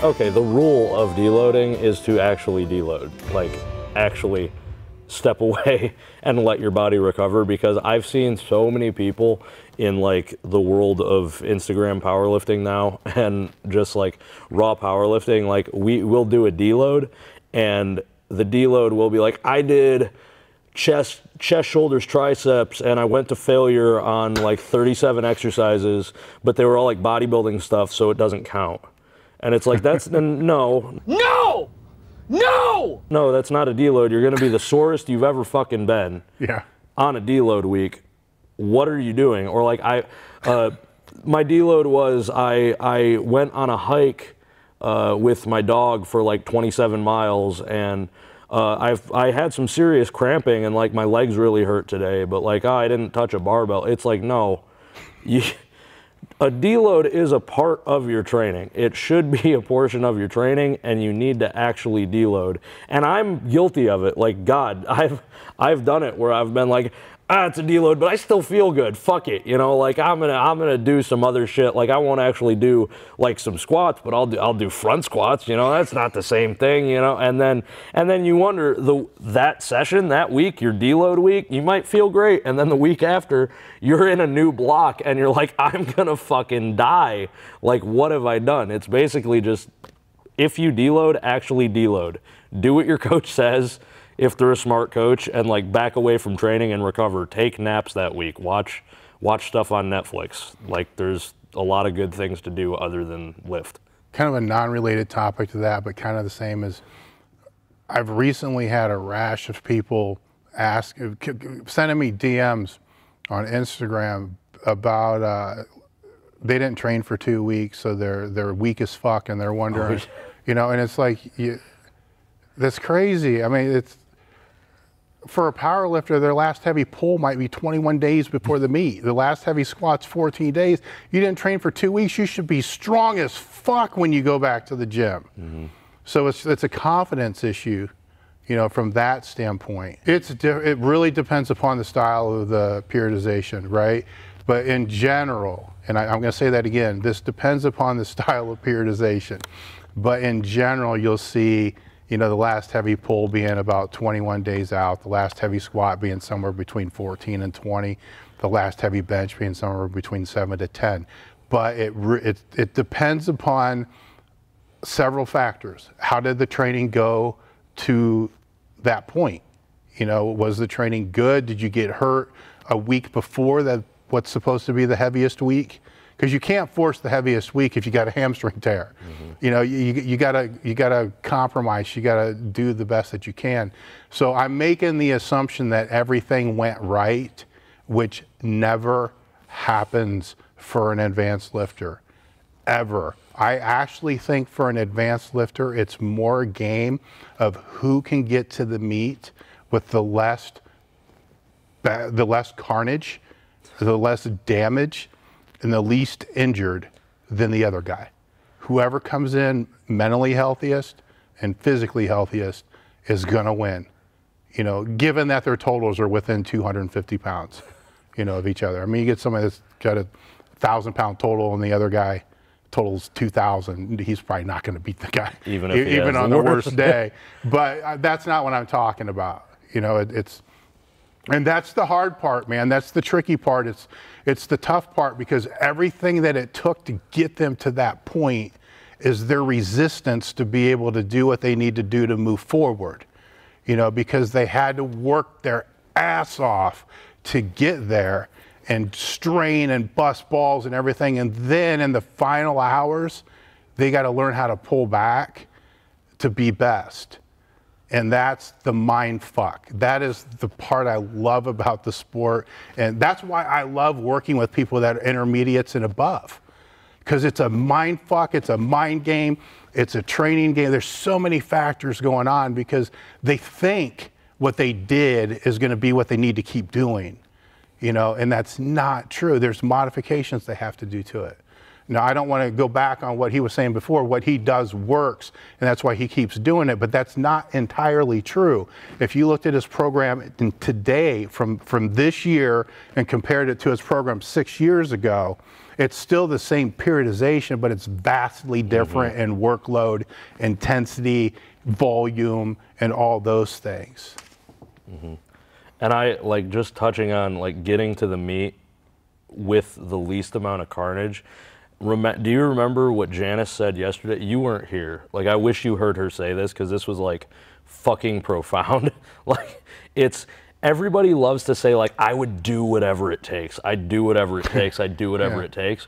Okay, the rule of deloading is to actually deload, like actually step away and let your body recover, because I've seen so many people in like the world of Instagram powerlifting now and just like raw powerlifting, like we'll do a deload and the deload will be like, I did chest, shoulders, triceps, and I went to failure on like 37 exercises, but they were all like bodybuilding stuff, so it doesn't count. And it's like, that's no. No, that's not a deload. You're going to be the sorest you've ever fucking been. Yeah. On a deload week. What are you doing? Or like my deload was I went on a hike with my dog for like 27 miles, and I had some serious cramping, and like my legs really hurt today, but like I didn't touch a barbell. It's like, no. A deload is a part of your training. It should be a portion of your training, and you need to actually deload. And I'm guilty of it. Like, God, I've done it where I've been like, it's a deload, but I still feel good. Fuck it, you know. Like I'm gonna do some other shit. Like I won't actually do like some squats, but I'll do front squats. You know, that's not the same thing, you know. And then you wonder that session, that week, your deload week, you might feel great, and then the week after, you're in a new block, and you're like, I'm gonna fucking die. Like, what have I done? It's basically just, if you deload, actually deload. Do what your coach says. If they're a smart coach, and like back away from training and recover. Take naps that week. Watch stuff on Netflix. Like there's a lot of good things to do other than lift. Kind of a non-related topic to that, but kind of the same as, I've recently had a rash of people sending me DMs on Instagram about they didn't train for 2 weeks, so they're weak as fuck, and they're wondering, you know, and it's like, that's crazy. I mean, it's, for a power lifter, their last heavy pull might be 21 days before the meet. The last heavy squat's 14 days. You didn't train for 2 weeks. You should be strong as fuck when you go back to the gym. Mm-hmm. So it's a confidence issue, you know, from that standpoint. It really depends upon the style of the periodization, right? But in general, and I'm going to say that again, this depends upon the style of periodization. But in general, you'll see, you know, the last heavy pull being about 21 days out, the last heavy squat being somewhere between 14 and 20, the last heavy bench being somewhere between 7 to 10. But it depends upon several factors. How did the training go to that point? You know, was the training good? Did you get hurt a week before that, what's supposed to be the heaviest week? Because you can't force the heaviest week if you got a hamstring tear. Mm-hmm. You know, you gotta compromise. You gotta do the best that you can. So I'm making the assumption that everything went right, which never happens for an advanced lifter, ever. I actually think for an advanced lifter, it's more a game of who can get to the meet with the less carnage, the less damage, and the least injured than the other guy. Whoever comes in mentally healthiest and physically healthiest is gonna win. You know, given that their totals are within 250 pounds, you know, of each other. I mean, you get somebody that's got a 1,000-pound total and the other guy totals 2,000, he's probably not gonna beat the guy, even on the worst day. But that's not what I'm talking about. You know, and that's the hard part, man. That's the tricky part. It's the tough part, because everything that it took to get them to that point is their resistance to be able to do what they need to do to move forward. You know, because they had to work their ass off to get there and strain and bust balls and everything. And then in the final hours, they got to learn how to pull back to be best. And that's the mind fuck. That is the part I love about the sport. And that's why I love working with people that are intermediates and above. Because it's a mind fuck, it's a mind game, it's a training game. There's so many factors going on because they think what they did is going to be what they need to keep doing. You know, and that's not true. There's modifications they have to do to it. Now, I don't want to go back on what he was saying before. What he does works, and that's why he keeps doing it, but that's not entirely true. If you looked at his program today from this year and compared it to his program 6 years ago, it's still the same periodization, but it's vastly different in workload, intensity, volume, and all those things. And I, like, just touching on, like, getting to the meet with the least amount of carnage. Do you remember what Janice said yesterday? You weren't here. Like, I wish you heard her say this, because this was, like, fucking profound. Like, it's, everybody loves to say, like, I would do whatever it takes. I'd do whatever it takes. I'd do whatever it takes.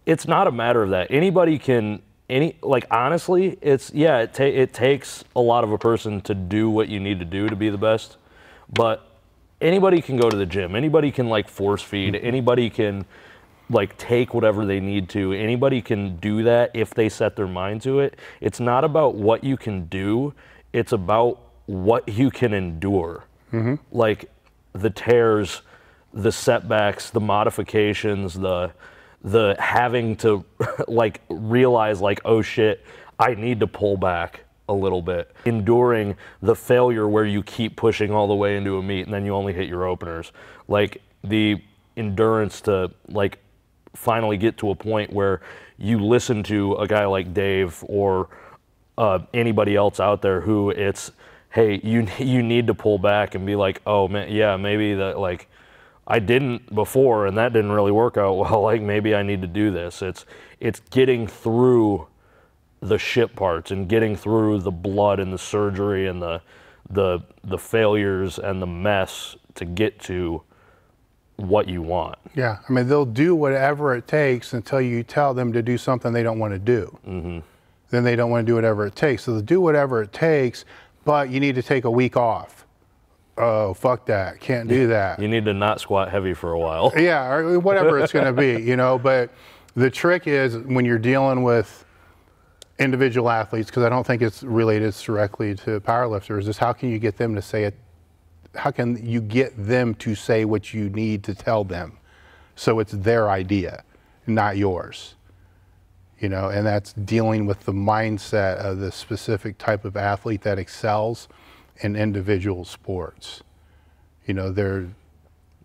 It's not a matter of that. Anybody can, like, honestly, it's, yeah, it takes a lot of a person to do what you need to do to be the best. But anybody can go to the gym. Anybody can, like, force feed. Anybody can, like, take whatever they need to. Anybody can do that if they set their mind to it. It's not about what you can do. It's about what you can endure. Like, the tears, the setbacks, the modifications, the having to, like, realize, like, oh shit, I need to pull back a little bit. Enduring the failure where you keep pushing all the way into a meet and then you only hit your openers. Like, the endurance to, like, finally get to a point where you listen to a guy like Dave or anybody else out there who it's, hey, you need to pull back and be like, oh man, yeah, maybe that, like, I didn't before and that didn't really work out well, like, maybe I need to do this. It's getting through the shit parts and getting through the blood and the surgery and the failures and the mess to get to what you want. Yeah, I mean, they'll do whatever it takes until you tell them to do something they don't want to do. Then they don't want to do whatever it takes. So they'll do whatever it takes, but you need to take a week off. Oh, fuck that, can't do that. You need to not squat heavy for a while. Yeah, or whatever it's gonna be, you know, but the trick is when you're dealing with individual athletes, because I don't think it's related directly to powerlifters, is how can you get them to say it? How can you get them to say what you need to tell them so it's their idea, not yours? You know, and that's dealing with the mindset of the specific type of athlete that excels in individual sports. You know,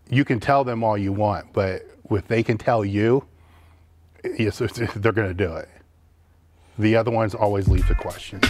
you can tell them all you want, but if they can tell you, yes, they're going to do it. The other ones always leave the question.